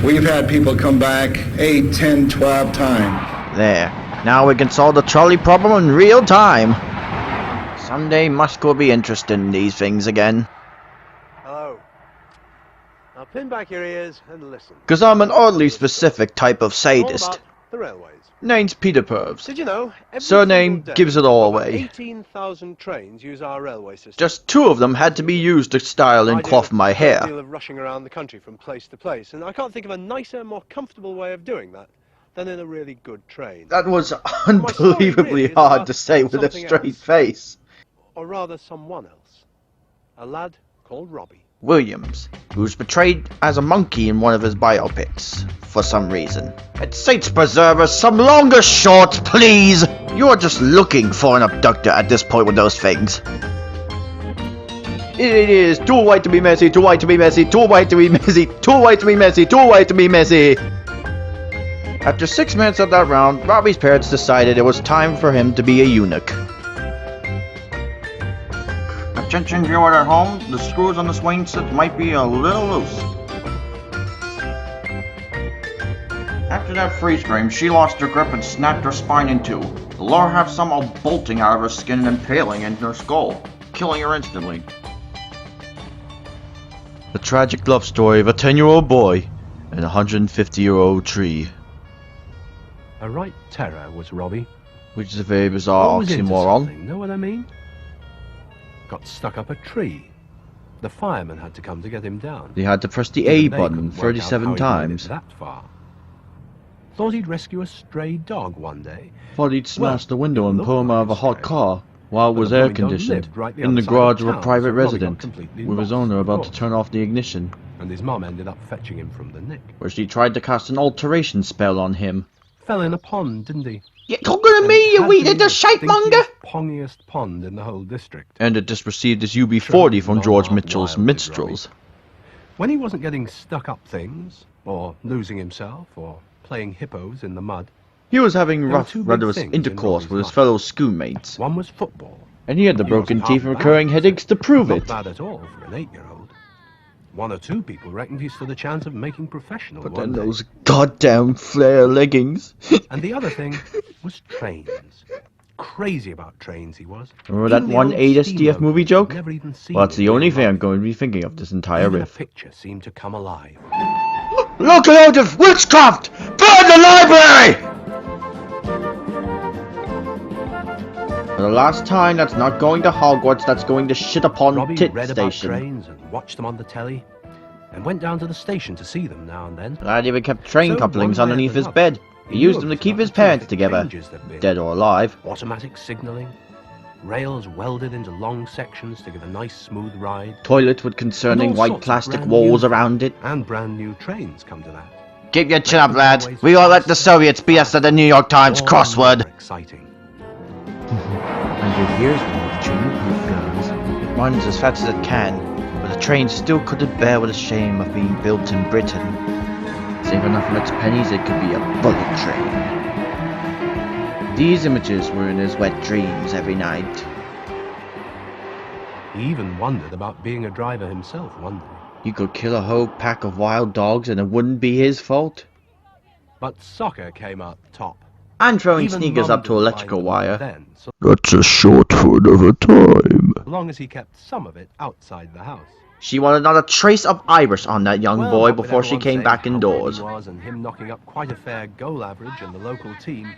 We've had people come back 8, 10, 12 times. There. Now we can solve the trolley problem in real time. Someday Musk will be interested in these things again. Hello. Now pin back your ears and listen. Cause I'm an oddly specific type of It's all sadist. about the railways. Name's Peter Purves. Did you know? Every Surname single day, gives it all over away. 18,000 trains use our railway system. Just 2 of them had to be used to style and I do coif my a hair. great deal of rushing around the country from place to place, and I can't think of a nicer, more comfortable way of doing that than in a really good train. That was My story unbelievably really is hard about to say with a something straight else. face. Or rather, someone else. A lad called Robbie. Williams, who's portrayed as a monkey in one of his biopics, for some reason. At Saints Preservers, some longer shorts, please! You're just looking for an abductor at this point with those things. It is too white to be messy, too white to be messy, too white to be messy, too white to be messy, too white to be messy! After 6 minutes of that round, Robbie's parents decided it was time for him to be a eunuch. Attention viewer at home, the screws on the swing set might be a little loose. After that freeze frame, she lost her grip and snapped her spine in 2. The lower half somehow bolting out of her skin and impaling into her skull, killing her instantly. The tragic love story of a 10-year-old boy and a 150-year-old tree. A right terror was Robbie. Which is a very bizarre Always into oxymoron. something, know what I mean? Got stuck up a tree. The fireman had to come to get him down. They had to press the Even A they button couldn't work out 37 how he'd made it times. that far. Thought he'd rescue a stray dog one day. Thought he'd smash the window and it pull him looked out of a like a hot stray. car while it But was the air blooming dog conditioned lived right the in the other side of garage of a town, private so Robbie got resident completely with his lost, owner of about to course. turn off the ignition, And his mum ended up fetching him from the nick. where she tried to cast an alteration spell on him. Fell in a pond, didn't he? You're talking to And me, it you had wee to be little the shape-monger! stinkiest, pongiest pond in the whole district. And it just received his UB40 from Not George half Mitchell's wild, did Minstrels. When he wasn't getting stuck up things, or losing himself, or playing hippos in the mud, He was having were rough, two big rudderless things in intercourse Robbie's with his life. fellow schoolmates, one was football. and he had the He broken wasn't teeth half and bad. recurring headaches to prove Not it. bad at all for an 8-year-old. 1 or 2 people reckoned he stood a chance of making professional But one then day. those goddamn flare leggings. And the other thing was trains. Crazy about trains he was. Remember that Even the one old 8 steam SDF movie locos joke? he'd never even seen Well, that's in the only real thing I'm life. going to be thinking of this entire Even a riff. picture seemed to come alive. Look out of witchcraft! Burn the library! For the last time, that's not going to Hogwarts, that's going to shit upon Robbie Tit read about Station. trains and watched them on the telly, and went down to the station to see them now and then. Lad even kept train So, couplings one way or underneath his another, bed. He knew used of them to some keep of the his parents terrific together, changes there'd been. dead or alive. Automatic signalling, rails welded into long sections to give a nice smooth ride, Toilets with concerning all white sorts of plastic brand walls new around it. and brand new trains come to that. Keep your chin up, lads. We all let the Soviets beat us at the New York Times All crossword. more exciting. 100 years when the train guns. It runs as fast as it can, but the train still couldn't bear with the shame of being built in Britain. Save enough of its pennies, it could be a bullet train. These images were in his wet dreams every night. He even wondered about being a driver himself one day. You could kill a whole pack of wild dogs and it wouldn't be his fault. But soccer came out top. And throwing Even sneakers Mum up to didn't electrical mind them wire. then, so That's a short for another time. long as he kept some of it outside the house. She wanted not a trace of Irish on that young Well, boy what with before she everyone came saying back how good indoors. he was and him knocking up quite a fair goal average in the local team,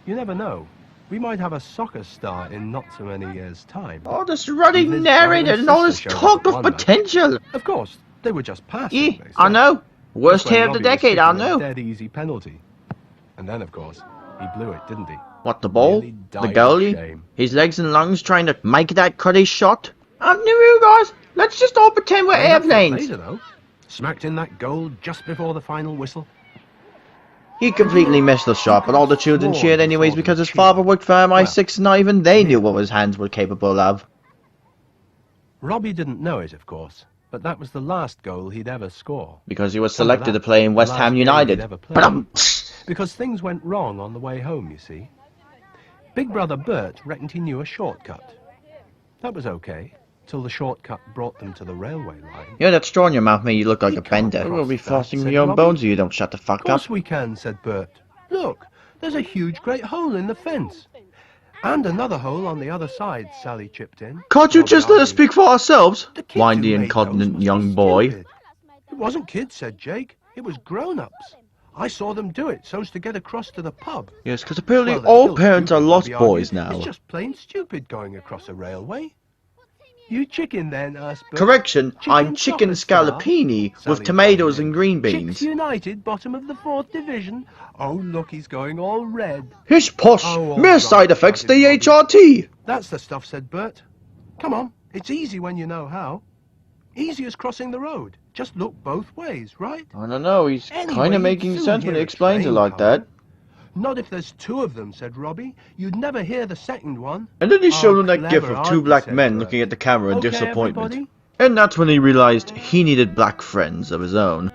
you never know. We might have a soccer star in not so many years' time. All this running Even his narrator brother and all this sister showed talk up of one night. potential. Of course, they were just passing. Yeah, they I said. know. Worst That's when hair of the Robbie was decade, I kicking a know. dead easy penalty. And then, of course, he blew it, didn't he? What, the ball? Nearly The died of goalie? shame. His legs and lungs trying to make that cruddy shot? No, you guys, let's just all pretend we're Made up for it airplanes. later, though. Smacked in that goal just before the final whistle. He completely missed the shot, but all the children cheered anyways because his father worked for MI6 and not even they knew what his hands were capable of. Robbie didn't know it, of course, but that was the last goal he'd ever score. Because he was Some of selected that, to play in the West last Ham game United. he'd ever played. Ba-dum. Because things went wrong on the way home, you see. Big brother Bert reckoned he knew a shortcut. That was okay. till the shortcut brought them to the railway line. Yeah, that straw in your mouth made you look like We a can't bender. cross We'll be that, flossing said your own Robbie. bones if you don't shut the Of fuck up. course we can, said Bert. Look, there's a huge great hole in the fence. And another hole on the other side, Sally chipped in. Can't you Robbie just let us argued. speak for ourselves? The kids Whined who the made those incontinent must be young boy. stupid. It wasn't kids, said Jake. It was grown-ups. I saw them do it so's to get across to the pub. Yes, because apparently Well, they're all still parents are stupid, lost Robbie boys argued. now. It's just plain stupid going across a railway. You chicken then, asked Bert. Correction, I'm chicken soccer star? scallopini with Sally tomatoes joined in. and green Chicks beans. United, bottom of the 4th Division. Oh, look, he's going all red. Hish posh, Oh, all mere right, side effects shouted Robbie. DHRT. That's the stuff, said Bert. Come on, it's easy when you know how. Easy as crossing the road. Just look both ways, right? I don't know, he's Anyway, kind of you'd making soon sense when he hear a explains it train like coming. that. Not if there's 2 of them, said Robbie. You'd never hear the second one. And then he showed him that clever, gif of aren't 2 you, black said men Bert. looking at the camera in Okay, disappointment. everybody? And that's when he realized he needed black friends of his own.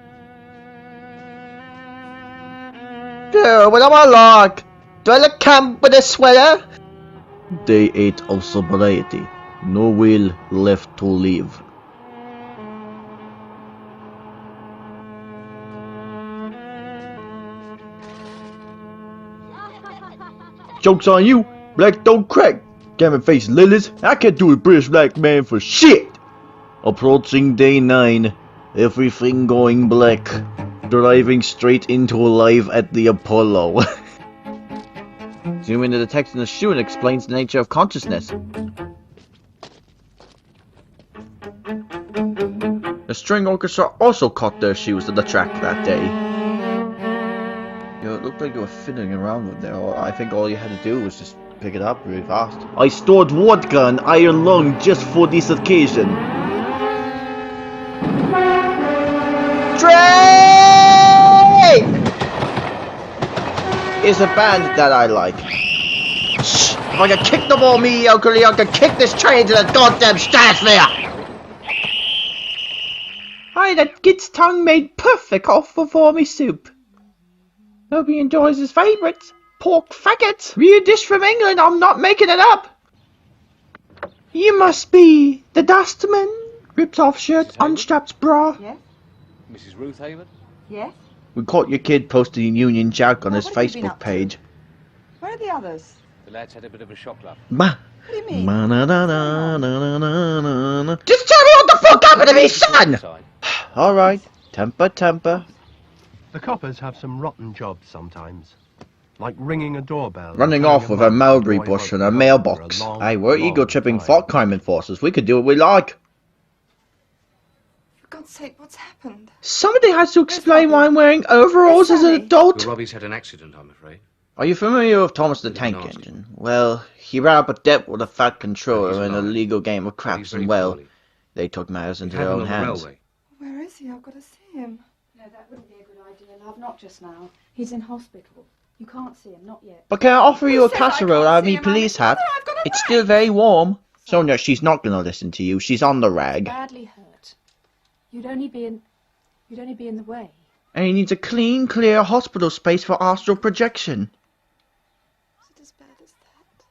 Girl, what am I like? Do I look camp with a sweater? Day 8 of sobriety. No will left to live. Joke's on you, black don't crack. Gammon face lilies, I can't do a British black man for shit. Approaching day 9, everything going black. Driving straight into live at the Apollo. Zoom into the text in the shoe and explains the nature of consciousness. The string orchestra also caught their shoes at the track that day. It looked like you were fiddling around with there. I think all you had to do was just pick it up really fast. I stored vodka and iron lung just for this occasion. Train is a band that I like. Shh! If I can kick the ball mediocrely, I can kick this train to the goddamn stratosphere! Hi, that kid's tongue made perfect off for me soup. Hope he enjoys his favourites. Pork faggots. Real dish from England, I'm not making it up. You must be the dustman. Rips off shirt, unstraps bra. Yes? Mrs. Ruth Hayward? Yes? We caught your kid posting Union Jack on Well, his what have you been Facebook up to? page. Where are the others? The lads had a bit of a shock, love. Ma. What do you mean? Ma-na-na-na-na-na-na. Just tell me what the fuck happened to me, son! Side. Alright, temper. The coppers have some rotten jobs sometimes. Like ringing a doorbell. and Running telling off a with a mum mulberry the boy bush won't and be a home mailbox. for a long, Hey, we're long ego-tripping time. thought crime enforcers. We could do what we like. For God's sake, what's happened? Somebody has to explain Robbie? why I'm wearing overalls Where's as an Sally? adult. Well, Robbie's had an accident, I'm afraid. Are you familiar with Thomas the Bit of Tank an nasty Engine? Well, he ran up a debt with a fat controller he's in a alive. legal game of But he's craps, very and well, poorly. they took matters into Had their him own on the hands. railway. Where is he? I've got to see him. No, that wouldn't be a good idea, love. Not just now. He's in hospital. You can't see him, not yet. But can I offer you Who a says I casserole can't out of see me him, Mummy? police hat? Mother, I've got a It's knife. still very warm. Sonia, she's not gonna listen to you. She's on the rag. Badly hurt. You'd only be in the way. And he needs a clean, clear hospital space for astral projection. Is it as bad as that?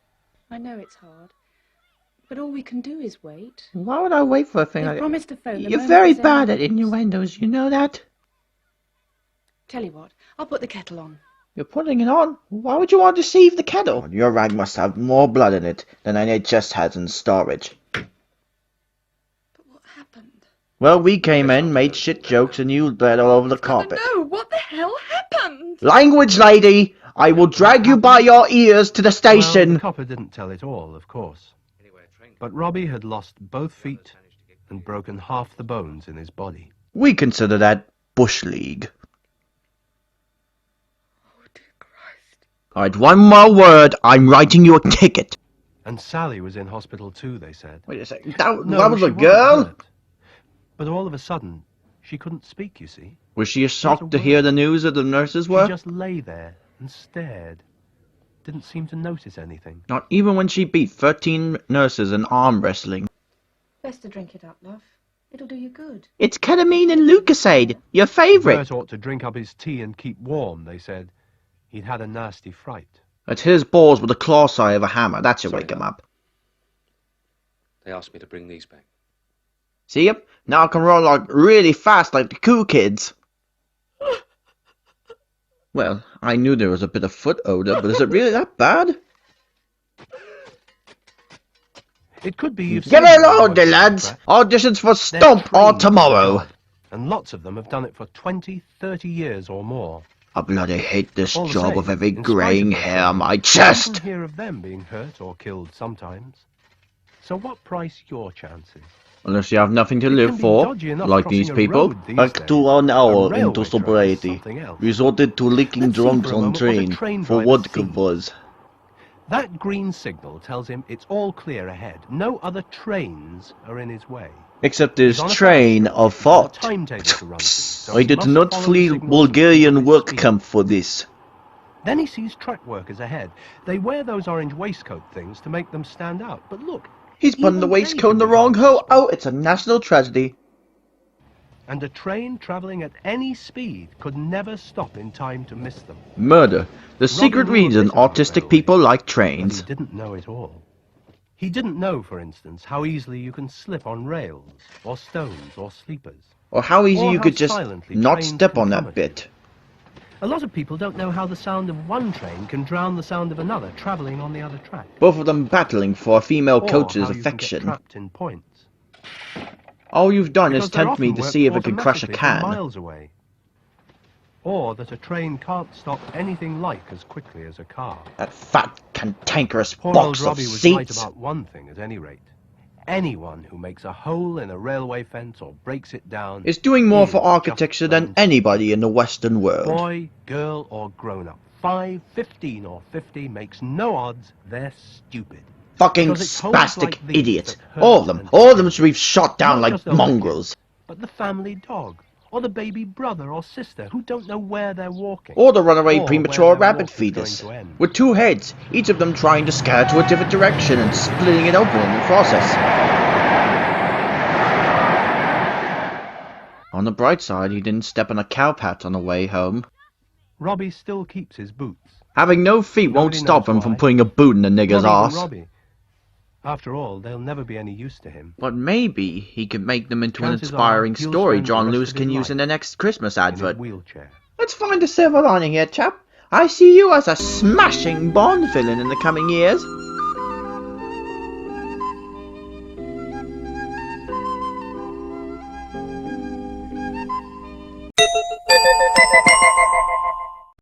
I know it's hard. But all we can do is wait. Why would I wait for a thing They like that? promised to phone the You're moment very there's bad at any news. innuendos, you know that? Tell you what, I'll put the kettle on. You're putting it on. Why would you want to deceive the kettle? Your rag must have more blood in it than NHS has in storage. But what happened? Well, we came in, made shit jokes, and you bled all over the carpet. No, what the hell happened? Language, lady! I will drag you by your ears to the Well, station! the copper didn't tell it all, of course. Anyway, a train But Robbie had lost both feet and broken half the bones in his body. We consider that Bush League. Oh, dear Christ. Alright, one more word, I'm writing you a ticket. And Sally was in hospital too, they said. Wait a second, that No, was she a wasn't girl? hurt. But all of a sudden, she couldn't speak, you see. Was she as shocked Not to a hear word. the news that the nurses She were? just lay there and stared. Didn't seem to notice anything. Not even when she beat 13 nurses in arm wrestling. Best to drink it up, love. It'll do you good. It's ketamine and Lucasade, your favourite. Bert ought to drink up his tea and keep warm, they said. He'd had a nasty fright. It's his balls with the claw side of a hammer. That should Sorry, wake him love. up. They asked me to bring these back. See? Yep. Now I can run like really fast like the cool kids. Well, I knew there was a bit of foot odor, but is it really that bad? It could be you've Get seen them along, working lads! track. Auditions for They're Stomp are trained to tomorrow. God, and lots of them have done it for 20, 30 years or more. I bloody hate this All the job same, with every in spite of graying their hair on training, my you chest. often hear of them being hurt or killed sometimes. So what price your chances? Unless you have nothing to It live can be for, dodgy enough like crossing these a people. road these Back days. to 1 A hour railway into track is sobriety. something else. Resorted to licking Let's see drunks for a on moment what a train train for driver vodka sees. buzz. That green signal tells him it's all clear ahead. No other trains are in his way. Except He's this on a train fast of route. He's got a thought. timetable to run to, so I he did must not follow the flee signals and Bulgarian keep work his speed. camp for this. Then he sees truck workers ahead. They wear those orange waistcoat things to make them stand out. But look, He's putting the even they waistcoat in can the be wrong hard to hole. spot. Oh, it's a national tragedy. And a train travelling at any speed could never stop in time to miss them. Murder. The Robbie secret knew a reason bit about autistic railways, people like But trains. he didn't know it all. He didn't know, for instance, how easily you can slip on rails, or stones, or sleepers. Or how easy Or you how could just silently not trains step can on come that at you. bit. A lot of people don't know how the sound of one train can drown the sound of another travelling on the other track. Both of them battling for a female Or coach's how you can get affection. trapped in points. All you've done is Because they're tempt me often to worked see if I can crush a automatically from can. miles away. Or that a train can't stop anything like as quickly as a car. That fat, cantankerous Poor box old of Robbie was right seats. about one thing at any rate. Anyone who makes a hole in a railway fence or breaks it down Is doing more is for just architecture than plain anybody in the Western world. boy, girl, or grown-up. 5, 15, or 50 makes no odds. They're stupid. Fucking Because it's holes spastic like these idiots. that hurt All of them. and All of them kill. should be shot down Not like just older mongrels. kids, but the family dog, or the baby brother or sister who don't know where they're walking. Or the runaway or premature where their rabbit walk is going fetus. to end. With 2 heads, each of them trying to scatter to a different direction and splitting it open in the process. On the bright side, he didn't step on a cowpat on the way home. Robbie still keeps his boots. Having no feet won't Nobody stop knows him from why. putting a boot in a nigger's Not even arse. Robbie. After all, they'll never be any use to him. But maybe he could make them into an Chances are inspiring he'll story spend the John rest Lewis of can his use in life the next Christmas In his advert. wheelchair. Let's find a silver lining here, chap. I see you as a smashing Bond villain in the coming years.